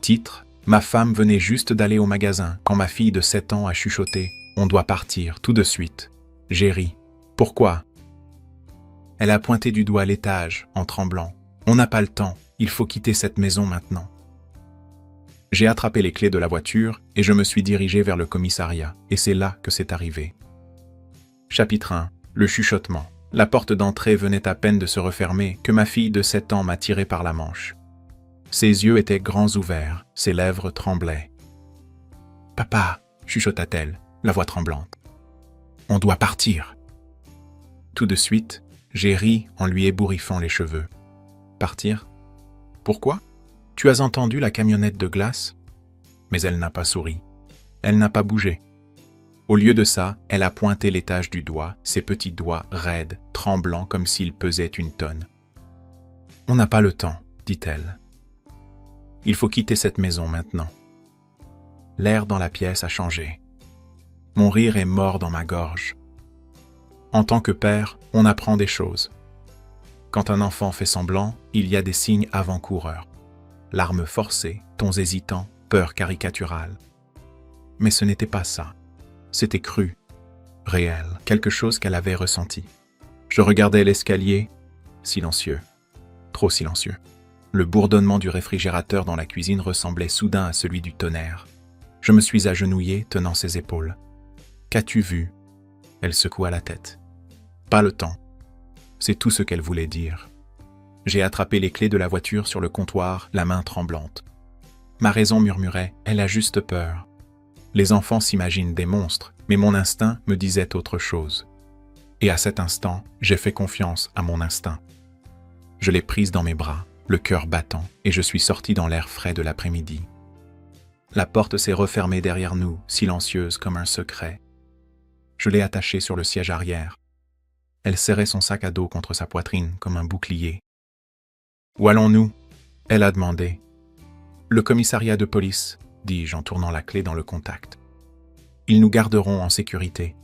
Titre: Ma femme venait juste d'aller au magasin quand ma fille de 7 ans a chuchoté « On doit partir, tout de suite ». J'ai ri. Pourquoi? Elle a pointé du doigt l'étage, en tremblant. On n'a pas le temps, il faut quitter cette maison maintenant. J'ai attrapé les clés de la voiture et je me suis dirigé vers le commissariat, et c'est là que c'est arrivé. Chapitre 1. Le chuchotement. La porte d'entrée venait à peine de se refermer que ma fille de 7 ans m'a tiré par la manche. Ses yeux étaient grands ouverts, ses lèvres tremblaient. « Papa !» chuchota-t-elle, la voix tremblante. « On doit partir !» Tout de suite, j'ai ri en lui ébouriffant les cheveux. « Partir? Pourquoi? Tu as entendu la camionnette de glace ?» Mais elle n'a pas souri. Elle n'a pas bougé. Au lieu de ça, elle a pointé l'étage du doigt, ses petits doigts raides, tremblants comme s'ils pesaient une tonne. « On n'a pas le temps, » dit-elle. « Il faut quitter cette maison maintenant. » L'air dans la pièce a changé. Mon rire est mort dans ma gorge. En tant que père, on apprend des choses. Quand un enfant fait semblant, il y a des signes avant-coureurs. Larmes forcées, tons hésitants, peur caricaturale. Mais ce n'était pas ça. C'était cru, réel, quelque chose qu'elle avait ressenti. Je regardais l'escalier, silencieux, trop silencieux. Le bourdonnement du réfrigérateur dans la cuisine ressemblait soudain à celui du tonnerre. Je me suis agenouillé, tenant ses épaules. « Qu'as-tu vu ?» Elle secoua la tête. « Pas le temps. » C'est tout ce qu'elle voulait dire. J'ai attrapé les clés de la voiture sur le comptoir, la main tremblante. Ma raison murmurait « Elle a juste peur. » Les enfants s'imaginent des monstres, mais mon instinct me disait autre chose. Et à cet instant, j'ai fait confiance à mon instinct. Je l'ai prise dans mes bras, le cœur battant, et je suis sorti dans l'air frais de l'après-midi. La porte s'est refermée derrière nous, silencieuse comme un secret. Je l'ai attachée sur le siège arrière. Elle serrait son sac à dos contre sa poitrine comme un bouclier. « Où allons-nous » elle a demandé. « Le commissariat de police » dis-je en tournant la clé dans le contact. « Ils nous garderont en sécurité. »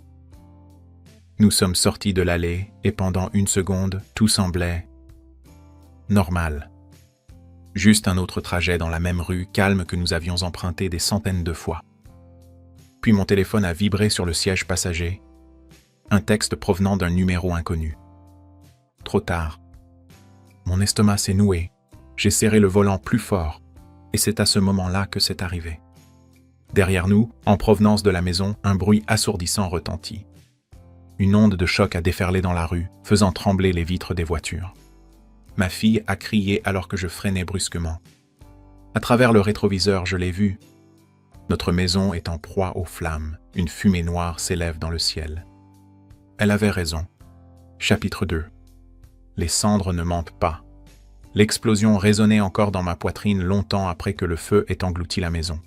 Nous sommes sortis de l'allée et pendant une seconde, tout semblait normal. Juste un autre trajet dans la même rue calme que nous avions emprunté des centaines de fois. Puis mon téléphone a vibré sur le siège passager. Un texte provenant d'un numéro inconnu. Trop tard. Mon estomac s'est noué. J'ai serré le volant plus fort. Et c'est à ce moment-là que c'est arrivé. Derrière nous, en provenance de la maison, un bruit assourdissant retentit. Une onde de choc a déferlé dans la rue, faisant trembler les vitres des voitures. Ma fille a crié alors que je freinais brusquement. À travers le rétroviseur, je l'ai vue. Notre maison est en proie aux flammes. Une fumée noire s'élève dans le ciel. Elle avait raison. Chapitre 2. Les cendres ne mentent pas. L'explosion résonnait encore dans ma poitrine longtemps après que le feu ait englouti la maison.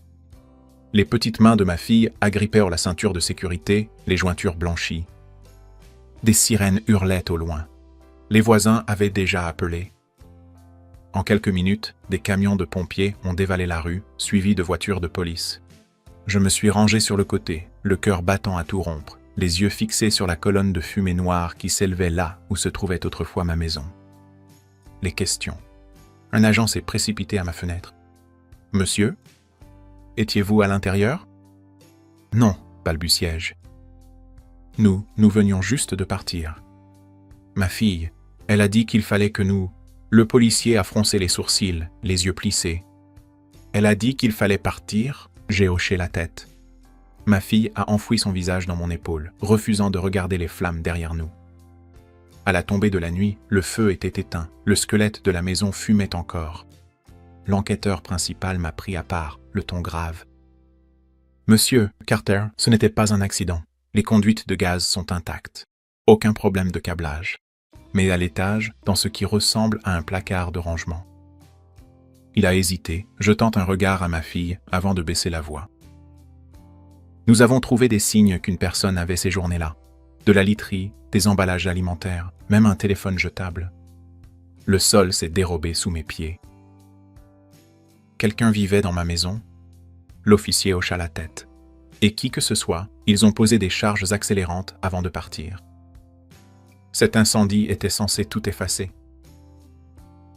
Les petites mains de ma fille agrippèrent la ceinture de sécurité, les jointures blanchies. Des sirènes hurlaient au loin. Les voisins avaient déjà appelé. En quelques minutes, des camions de pompiers ont dévalé la rue, suivis de voitures de police. Je me suis rangé sur le côté, le cœur battant à tout rompre, les yeux fixés sur la colonne de fumée noire qui s'élevait là où se trouvait autrefois ma maison. Les questions. Un agent s'est précipité à ma fenêtre. « Monsieur ? Étiez-vous à l'intérieur ?»« Non, » balbutiai-je. « Nous venions juste de partir. » Ma fille, elle a dit qu'il fallait que nous... Le policier a froncé les sourcils, les yeux plissés. Elle a dit qu'il fallait partir, j'ai hoché la tête. Ma fille a enfoui son visage dans mon épaule, refusant de regarder les flammes derrière nous. À la tombée de la nuit, le feu était éteint, le squelette de la maison fumait encore. L'enquêteur principal m'a pris à part, le ton grave. « Monsieur Carter, ce n'était pas un accident. Les conduites de gaz sont intactes. Aucun problème de câblage. Mais à l'étage, dans ce qui ressemble à un placard de rangement. » Il a hésité, jetant un regard à ma fille avant de baisser la voix. « Nous avons trouvé des signes qu'une personne avait séjourné là. De la literie, des emballages alimentaires, même un téléphone jetable. Le sol s'est dérobé sous mes pieds. » « Quelqu'un vivait dans ma maison ?» L'officier hocha la tête. « Et qui que ce soit, ils ont posé des charges accélérantes avant de partir. » Cet incendie était censé tout effacer.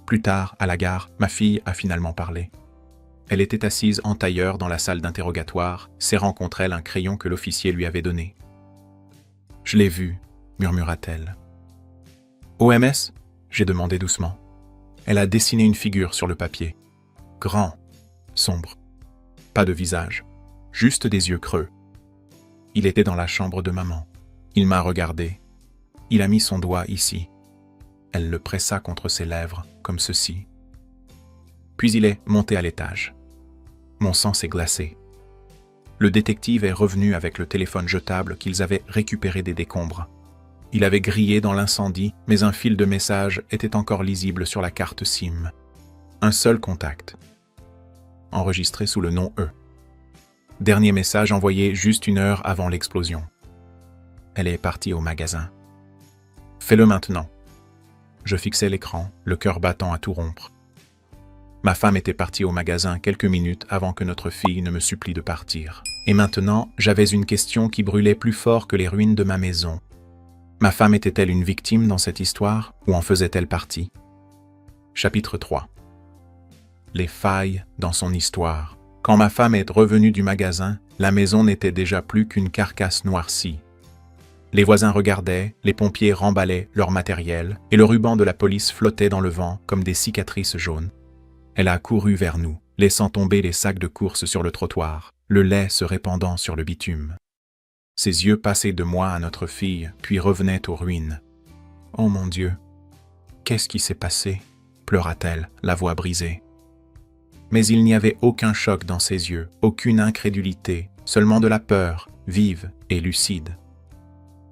Plus tard, à la gare, ma fille a finalement parlé. Elle était assise en tailleur dans la salle d'interrogatoire, serrant contre elle un crayon que l'officier lui avait donné. « Je l'ai vu, » murmura-t-elle. « OMS ?» j'ai demandé doucement. Elle a dessiné une figure sur le papier. Grand, sombre, pas de visage, juste des yeux creux. Il était dans la chambre de maman. Il m'a regardé. Il a mis son doigt ici. Elle le pressa contre ses lèvres, comme ceci. Puis il est monté à l'étage. Mon sang s'est glacé. Le détective est revenu avec le téléphone jetable qu'ils avaient récupéré des décombres. Il avait grillé dans l'incendie, mais un fil de message était encore lisible sur la carte SIM. Un seul contact. Enregistré sous le nom E. Dernier message envoyé juste 1 heure avant l'explosion. Elle est partie au magasin. Fais-le maintenant. Je fixais l'écran, le cœur battant à tout rompre. Ma femme était partie au magasin quelques minutes avant que notre fille ne me supplie de partir. Et maintenant, j'avais une question qui brûlait plus fort que les ruines de ma maison. Ma femme était-elle une victime dans cette histoire ou en faisait-elle partie? Chapitre 3. Les failles dans son histoire. Quand ma femme est revenue du magasin, la maison n'était déjà plus qu'une carcasse noircie. Les voisins regardaient, les pompiers remballaient leur matériel et le ruban de la police flottait dans le vent comme des cicatrices jaunes. Elle a couru vers nous, laissant tomber les sacs de course sur le trottoir, le lait se répandant sur le bitume. Ses yeux passaient de moi à notre fille, puis revenaient aux ruines. « Oh mon Dieu, qu'est-ce qui s'est passé ?» pleura-t-elle, la voix brisée. Mais il n'y avait aucun choc dans ses yeux, aucune incrédulité, seulement de la peur, vive et lucide.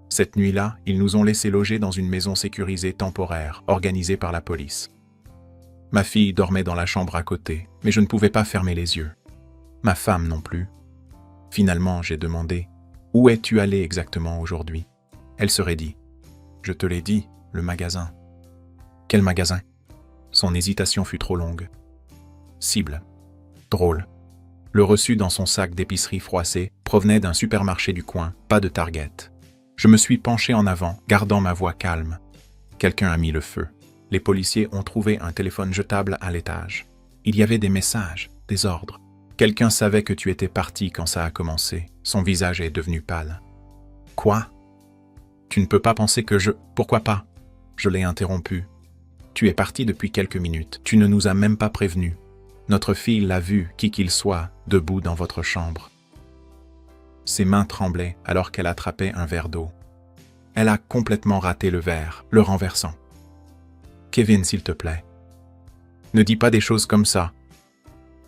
Cette nuit-là, ils nous ont laissés loger dans une maison sécurisée temporaire, organisée par la police. Ma fille dormait dans la chambre à côté, mais je ne pouvais pas fermer les yeux. Ma femme non plus. Finalement, j'ai demandé « Où es-tu allé exactement aujourd'hui ?» Elle serait dit « Je te l'ai dit, le magasin. » « Quel magasin ?» Son hésitation fut trop longue. Cible. Drôle. Le reçu dans son sac d'épicerie froissée provenait d'un supermarché du coin, pas de Target. Je me suis penché en avant, gardant ma voix calme. Quelqu'un a mis le feu. Les policiers ont trouvé un téléphone jetable à l'étage. Il y avait des messages, des ordres. Quelqu'un savait que tu étais parti quand ça a commencé. Son visage est devenu pâle. Quoi? Tu ne peux pas penser que je... Pourquoi pas? Je l'ai interrompu. Tu es parti depuis quelques minutes. Tu ne nous as même pas prévenus. Notre fille l'a vu, qui qu'il soit, debout dans votre chambre. Ses mains tremblaient alors qu'elle attrapait un verre d'eau. Elle a complètement raté le verre, le renversant. Kevin, s'il te plaît. Ne dis pas des choses comme ça.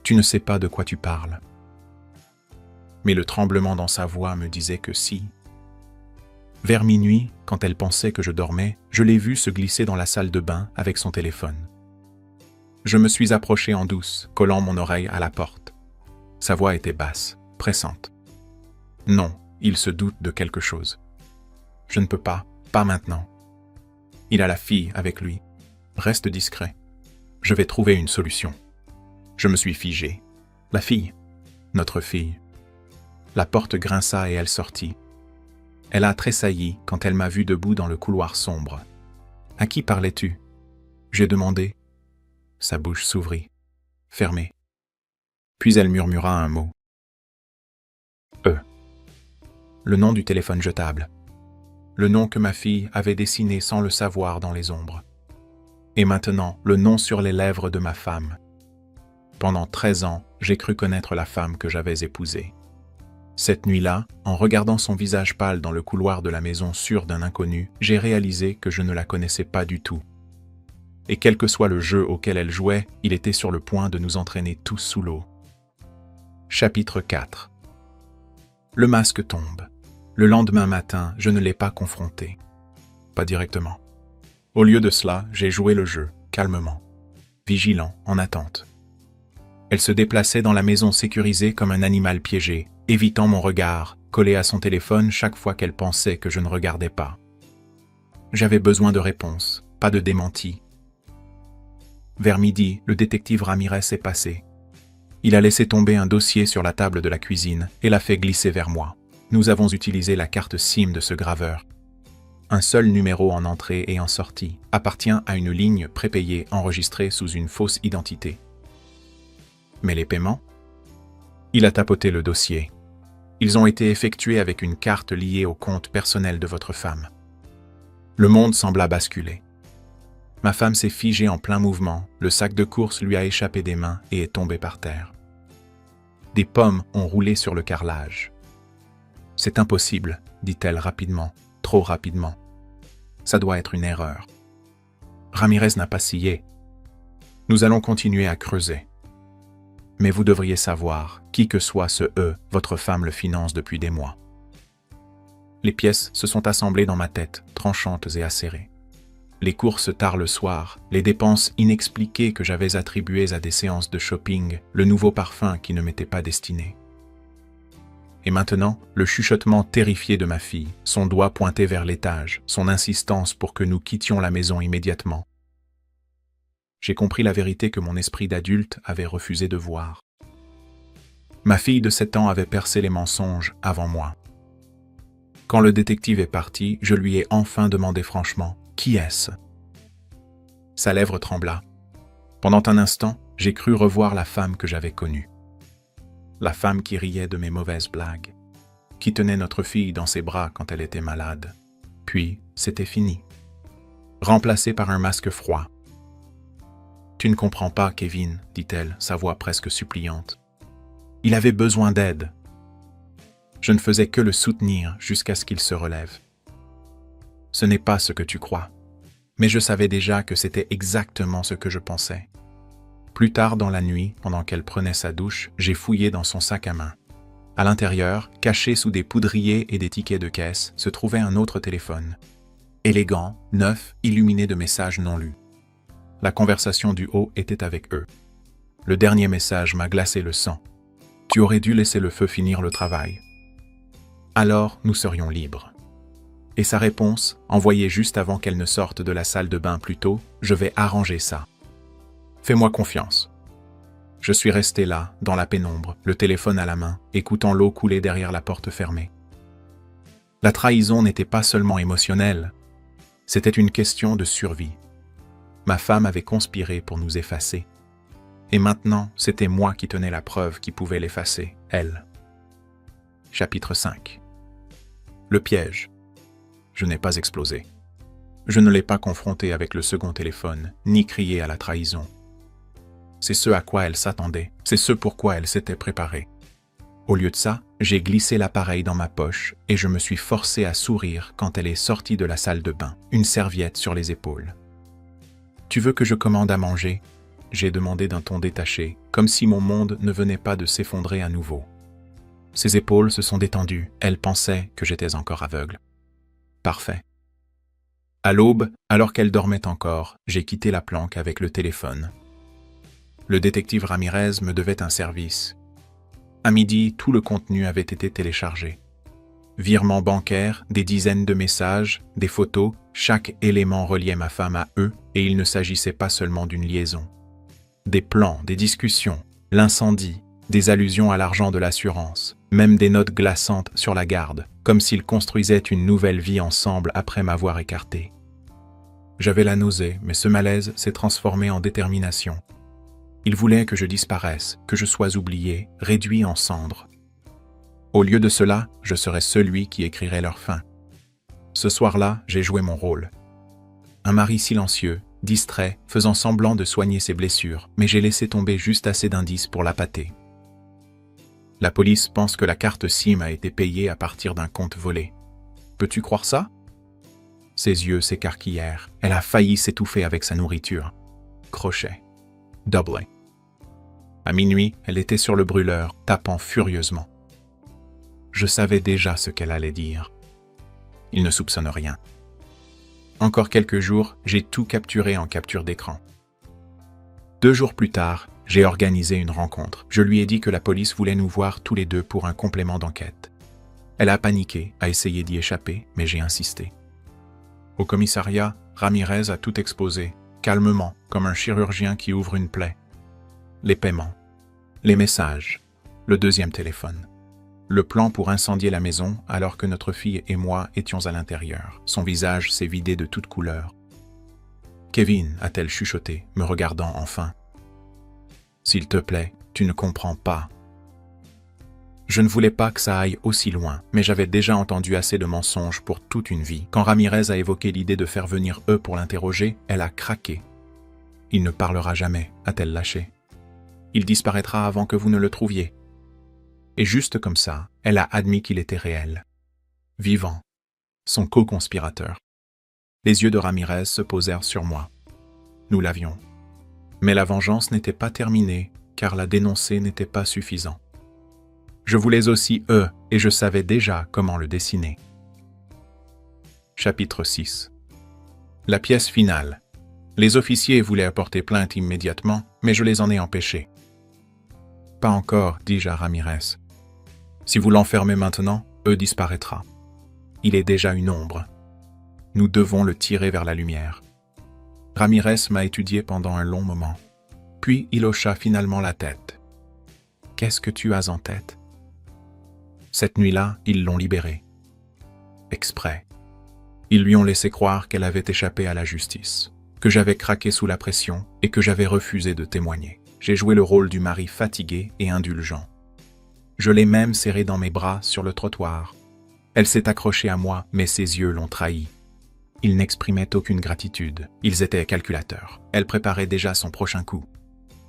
Tu ne sais pas de quoi tu parles. Mais le tremblement dans sa voix me disait que si. Vers minuit, quand elle pensait que je dormais, je l'ai vue se glisser dans la salle de bain avec son téléphone. Je me suis approché en douce, collant mon oreille à la porte. Sa voix était basse, pressante. Non, il se doute de quelque chose. Je ne peux pas maintenant. Il a la fille avec lui. Reste discret. Je vais trouver une solution. Je me suis figé. La fille. Notre fille. La porte grinça et elle sortit. Elle a tressailli quand elle m'a vu debout dans le couloir sombre. « À qui parlais-tu » j'ai demandé. Sa bouche s'ouvrit, fermée. Puis elle murmura un mot. Le nom du téléphone jetable. Le nom que ma fille avait dessiné sans le savoir dans les ombres. Et maintenant, le nom sur les lèvres de ma femme. Pendant 13 ans, j'ai cru connaître la femme que j'avais épousée. Cette nuit-là, en regardant son visage pâle dans le couloir de la maison sûre d'un inconnu, j'ai réalisé que je ne la connaissais pas du tout. Et quel que soit le jeu auquel elle jouait, il était sur le point de nous entraîner tous sous l'eau. Chapitre 4. Le masque tombe. Le lendemain matin, je ne l'ai pas confronté. Pas directement. Au lieu de cela, j'ai joué le jeu, calmement, vigilant, en attente. Elle se déplaçait dans la maison sécurisée comme un animal piégé, évitant mon regard, collée à son téléphone chaque fois qu'elle pensait que je ne regardais pas. J'avais besoin de réponses, pas de démenti. Vers midi, le détective Ramirez est passé. Il a laissé tomber un dossier sur la table de la cuisine et l'a fait glisser vers moi. Nous avons utilisé la carte SIM de ce graveur. Un seul numéro en entrée et en sortie appartient à une ligne prépayée enregistrée sous une fausse identité. Mais les paiements? Il a tapoté le dossier. Ils ont été effectués avec une carte liée au compte personnel de votre femme. Le monde sembla basculer. Ma femme s'est figée en plein mouvement, le sac de course lui a échappé des mains et est tombé par terre. Des pommes ont roulé sur le carrelage. « C'est impossible, dit-elle rapidement, trop rapidement. Ça doit être une erreur. Ramirez n'a pas scié. Nous allons continuer à creuser. Mais vous devriez savoir, qui que soit ce « votre femme le finance depuis des mois. » Les pièces se sont assemblées dans ma tête, tranchantes et acérées. Les courses tard le soir, les dépenses inexpliquées que j'avais attribuées à des séances de shopping, le nouveau parfum qui ne m'était pas destiné. Et maintenant, le chuchotement terrifié de ma fille, son doigt pointé vers l'étage, son insistance pour que nous quittions la maison immédiatement. J'ai compris la vérité que mon esprit d'adulte avait refusé de voir. Ma fille de 7 ans avait percé les mensonges avant moi. Quand le détective est parti, je lui ai enfin demandé franchement « Qui est-ce » Sa lèvre trembla. Pendant un instant, j'ai cru revoir la femme que j'avais connue. La femme qui riait de mes mauvaises blagues, qui tenait notre fille dans ses bras quand elle était malade. Puis, c'était fini. Remplacé par un masque froid. « Tu ne comprends pas, Kevin, » dit-elle, sa voix presque suppliante. « Il avait besoin d'aide. » Je ne faisais que le soutenir jusqu'à ce qu'il se relève. Ce n'est pas ce que tu crois. Mais je savais déjà que c'était exactement ce que je pensais. Plus tard dans la nuit, pendant qu'elle prenait sa douche, j'ai fouillé dans son sac à main. À l'intérieur, caché sous des poudriers et des tickets de caisse, se trouvait un autre téléphone. Élégant, neuf, illuminé de messages non lus. La conversation du haut était avec eux. Le dernier message m'a glacé le sang. « Tu aurais dû laisser le feu finir le travail. » Alors, nous serions libres. Et sa réponse, envoyée juste avant qu'elle ne sorte de la salle de bain plus tôt, « Je vais arranger ça. Fais-moi confiance. » Je suis resté là, dans la pénombre, le téléphone à la main, écoutant l'eau couler derrière la porte fermée. La trahison n'était pas seulement émotionnelle, c'était une question de survie. Ma femme avait conspiré pour nous effacer. Et maintenant, c'était moi qui tenais la preuve qui pouvait l'effacer, elle. Chapitre 5. Le piège. Je n'ai pas explosé. Je ne l'ai pas confrontée avec le second téléphone, ni crié à la trahison. C'est ce à quoi elle s'attendait, c'est ce pourquoi elle s'était préparée. Au lieu de ça, j'ai glissé l'appareil dans ma poche et je me suis forcé à sourire quand elle est sortie de la salle de bain, une serviette sur les épaules. « Tu veux que je commande à manger ?» j'ai demandé d'un ton détaché, comme si mon monde ne venait pas de s'effondrer à nouveau. Ses épaules se sont détendues, elle pensait que j'étais encore aveugle. Parfait. À l'aube, alors qu'elle dormait encore, j'ai quitté la planque avec le téléphone. Le détective Ramirez me devait un service. À midi, tout le contenu avait été téléchargé. Virements bancaires, des dizaines de messages, des photos, chaque élément reliait ma femme à eux et il ne s'agissait pas seulement d'une liaison. Des plans, des discussions, l'incendie, des allusions à l'argent de l'assurance, même des notes glaçantes sur la garde, comme s'ils construisaient une nouvelle vie ensemble après m'avoir écarté. J'avais la nausée, mais ce malaise s'est transformé en détermination. Ils voulaient que je disparaisse, que je sois oublié, réduit en cendres. Au lieu de cela, je serais celui qui écrirait leur fin. Ce soir-là, j'ai joué mon rôle. Un mari silencieux, distrait, faisant semblant de soigner ses blessures, mais j'ai laissé tomber juste assez d'indices pour l'appâter. La police pense que la carte SIM a été payée à partir d'un compte volé. Peux-tu croire ça? Ses yeux s'écarquillèrent. Elle a failli s'étouffer avec sa nourriture. Crochet. Dublin. À minuit, elle était sur le brûleur, tapant furieusement. Je savais déjà ce qu'elle allait dire. Il ne soupçonne rien. Encore quelques jours, j'ai tout capturé en capture d'écran. 2 jours plus tard, j'ai organisé une rencontre. Je lui ai dit que la police voulait nous voir tous les deux pour un complément d'enquête. Elle a paniqué, a essayé d'y échapper, mais j'ai insisté. Au commissariat, Ramirez a tout exposé, calmement, comme un chirurgien qui ouvre une plaie. Les paiements, les messages, le deuxième téléphone. Le plan pour incendier la maison alors que notre fille et moi étions à l'intérieur. Son visage s'est vidé de toute couleur. « Kevin » a-t-elle chuchoté, me regardant enfin. « S'il te plaît, tu ne comprends pas. Je ne voulais pas que ça aille aussi loin, mais j'avais déjà entendu assez de mensonges pour toute une vie. Quand Ramirez a évoqué l'idée de faire venir eux pour l'interroger, elle a craqué. « Il ne parlera jamais », a-t-elle lâché. « Il disparaîtra avant que vous ne le trouviez. » Et juste comme ça, elle a admis qu'il était réel. Vivant. Son co-conspirateur. Les yeux de Ramirez se posèrent sur moi. Nous l'avions. Mais la vengeance n'était pas terminée, car la dénoncer n'était pas suffisant. Je voulais aussi eux, et je savais déjà comment le dessiner. Chapitre 6. La pièce finale. Les officiers voulaient apporter plainte immédiatement, mais je les en ai empêchés. « Pas encore, dis-je à Ramirez. Si vous l'enfermez maintenant, disparaîtra. Il est déjà une ombre. Nous devons le tirer vers la lumière. » Ramirez m'a étudié pendant un long moment. Puis il hocha finalement la tête. « Qu'est-ce que tu as en tête ?» Cette nuit-là, ils l'ont libérée. Exprès. Ils lui ont laissé croire qu'elle avait échappé à la justice, que j'avais craqué sous la pression et que j'avais refusé de témoigner. J'ai joué le rôle du mari fatigué et indulgent. Je l'ai même serrée dans mes bras sur le trottoir. Elle s'est accrochée à moi, mais ses yeux l'ont trahi. Ils n'exprimaient aucune gratitude. Ils étaient calculateurs. Elle préparait déjà son prochain coup.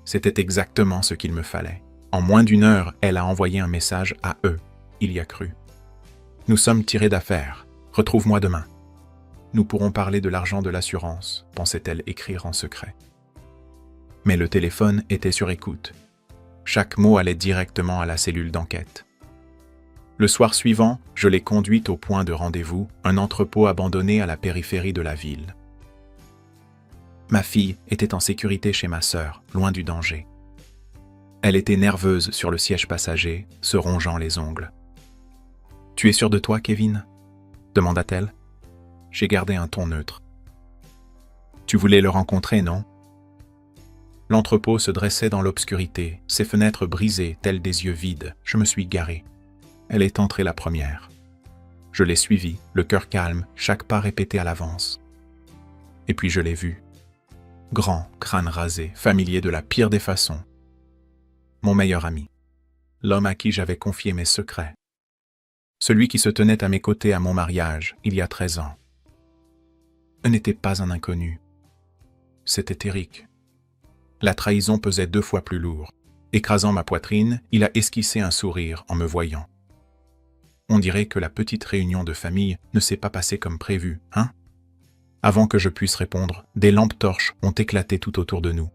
C'était exactement ce qu'il me fallait. En moins d'une heure, elle a envoyé un message à eux. Il y a cru. « Nous sommes tirés d'affaire. Retrouve-moi demain. » « Nous pourrons parler de l'argent de l'assurance, pensait-elle écrire en secret. Mais le téléphone était sur écoute. Chaque mot allait directement à la cellule d'enquête. Le soir suivant, je l'ai conduite au point de rendez-vous, un entrepôt abandonné à la périphérie de la ville. Ma fille était en sécurité chez ma sœur, loin du danger. Elle était nerveuse sur le siège passager, se rongeant les ongles. « Tu es sûr de toi, Kevin ?» demanda-t-elle. J'ai gardé un ton neutre. « Tu voulais le rencontrer, non ?» L'entrepôt se dressait dans l'obscurité, ses fenêtres brisées, telles des yeux vides. Je me suis garé. Elle est entrée la première. Je l'ai suivie, le cœur calme, chaque pas répété à l'avance. Et puis je l'ai vu. Grand, crâne rasé, familier de la pire des façons. Mon meilleur ami. L'homme à qui j'avais confié mes secrets. Celui qui se tenait à mes côtés à mon mariage, il y a 13 ans. Ce n'était pas un inconnu. C'était Eric. La trahison pesait 2 fois plus lourd. Écrasant ma poitrine, il a esquissé un sourire en me voyant. On dirait que la petite réunion de famille ne s'est pas passée comme prévu, hein? Avant que je puisse répondre, des lampes torches ont éclaté tout autour de nous.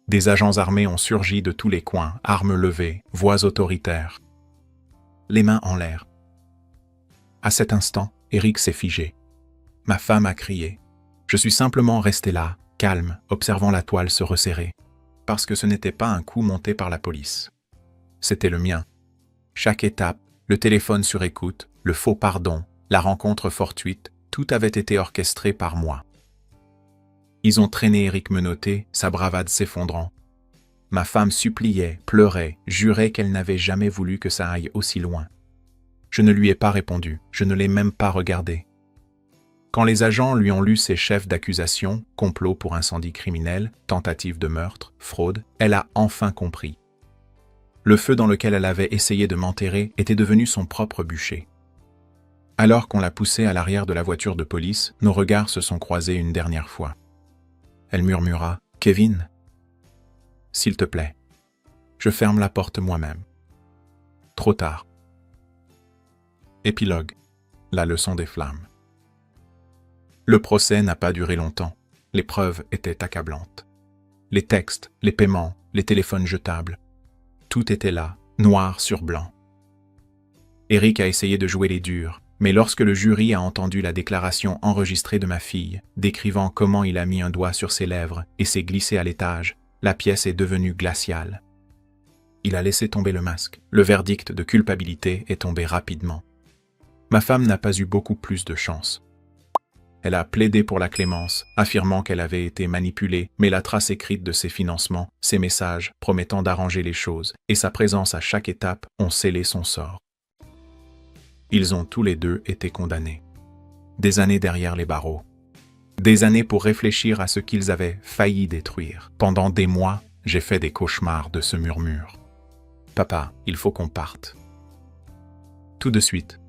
Des agents armés ont surgi de tous les coins, armes levées, voix autoritaires. Les mains en l'air. À cet instant, Eric s'est figé. Ma femme a crié. Je suis simplement resté là, calme, observant la toile se resserrer. Parce que ce n'était pas un coup monté par la police. C'était le mien. Chaque étape, le téléphone sur écoute, le faux pardon, la rencontre fortuite, tout avait été orchestré par moi. Ils ont traîné Eric menotté, sa bravade s'effondrant. Ma femme suppliait, pleurait, jurait qu'elle n'avait jamais voulu que ça aille aussi loin. Je ne lui ai pas répondu, je ne l'ai même pas regardé. Quand les agents lui ont lu ses chefs d'accusation, complot pour incendie criminel, tentative de meurtre, fraude, elle a enfin compris. Le feu dans lequel elle avait essayé de m'enterrer était devenu son propre bûcher. Alors qu'on l'a poussée à l'arrière de la voiture de police, nos regards se sont croisés une dernière fois. Elle murmura « Kevin, s'il te plaît, je ferme la porte moi-même. » Trop tard. Épilogue. La leçon des flammes. Le procès n'a pas duré longtemps. Les preuves étaient accablantes. Les textes, les paiements, les téléphones jetables. Tout était là, noir sur blanc. Eric a essayé de jouer les durs, mais lorsque le jury a entendu la déclaration enregistrée de ma fille, décrivant comment il a mis un doigt sur ses lèvres et s'est glissé à l'étage, la pièce est devenue glaciale. Il a laissé tomber le masque. Le verdict de culpabilité est tombé rapidement. Ma femme n'a pas eu beaucoup plus de chance. Elle a plaidé pour la clémence, affirmant qu'elle avait été manipulée, mais la trace écrite de ses financements, ses messages promettant d'arranger les choses, et sa présence à chaque étape ont scellé son sort. Ils ont tous les deux été condamnés. Des années derrière les barreaux. Des années pour réfléchir à ce qu'ils avaient failli détruire. Pendant des mois, j'ai fait des cauchemars de ce murmure. « Papa, il faut qu'on parte. tout de suite.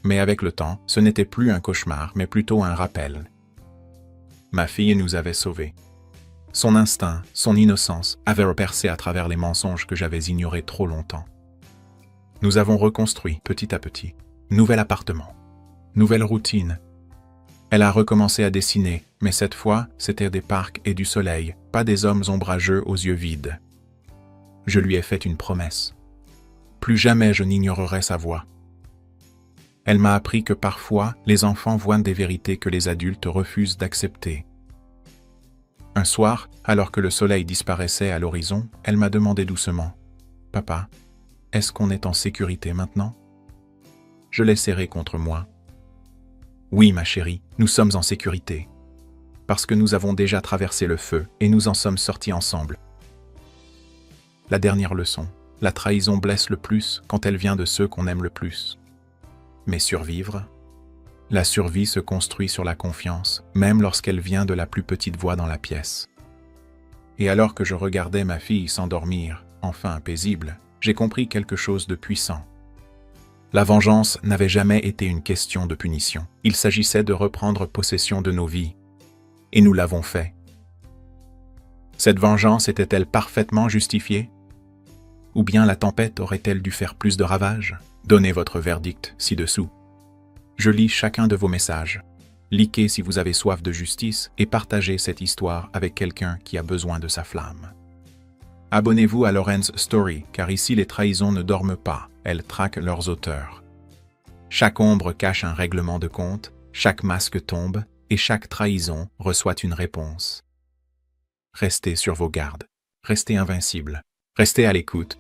Mais avec le temps, ce n'était plus un cauchemar, mais plutôt un rappel. Ma fille nous avait sauvés. Son instinct, son innocence avaient repercé à travers les mensonges que j'avais ignorés trop longtemps. Nous avons reconstruit petit à petit. Nouvel appartement. Nouvelle routine. Elle a recommencé à dessiner, mais cette fois, c'était des parcs et du soleil, pas des hommes ombrageux aux yeux vides. Je lui ai fait une promesse. Plus jamais je n'ignorerai sa voix. Elle m'a appris que parfois, les enfants voient des vérités que les adultes refusent d'accepter. Un soir, alors que le soleil disparaissait à l'horizon, elle m'a demandé doucement « Papa, est-ce qu'on est en sécurité maintenant ?» Je l'ai serrée contre moi. « Oui, ma chérie, nous sommes en sécurité. Parce que nous avons déjà traversé le feu et nous en sommes sortis ensemble. » La dernière leçon, la trahison blesse le plus quand elle vient de ceux qu'on aime le plus. Mais survivre? La survie se construit sur la confiance, même lorsqu'elle vient de la plus petite voix dans la pièce. Et alors que je regardais ma fille s'endormir, enfin paisible, j'ai compris quelque chose de puissant. La vengeance n'avait jamais été une question de punition. Il s'agissait de reprendre possession de nos vies. Et nous l'avons fait. Cette vengeance était-elle parfaitement justifiée? Ou bien la tempête aurait-elle dû faire plus de ravages? Donnez votre verdict ci-dessous. Je lis chacun de vos messages. Likez si vous avez soif de justice et partagez cette histoire avec quelqu'un qui a besoin de sa flamme. Abonnez-vous à Lorenz Story, car ici les trahisons ne dorment pas, elles traquent leurs auteurs. Chaque ombre cache un règlement de compte, chaque masque tombe et chaque trahison reçoit une réponse. Restez sur vos gardes, restez invincibles, restez à l'écoute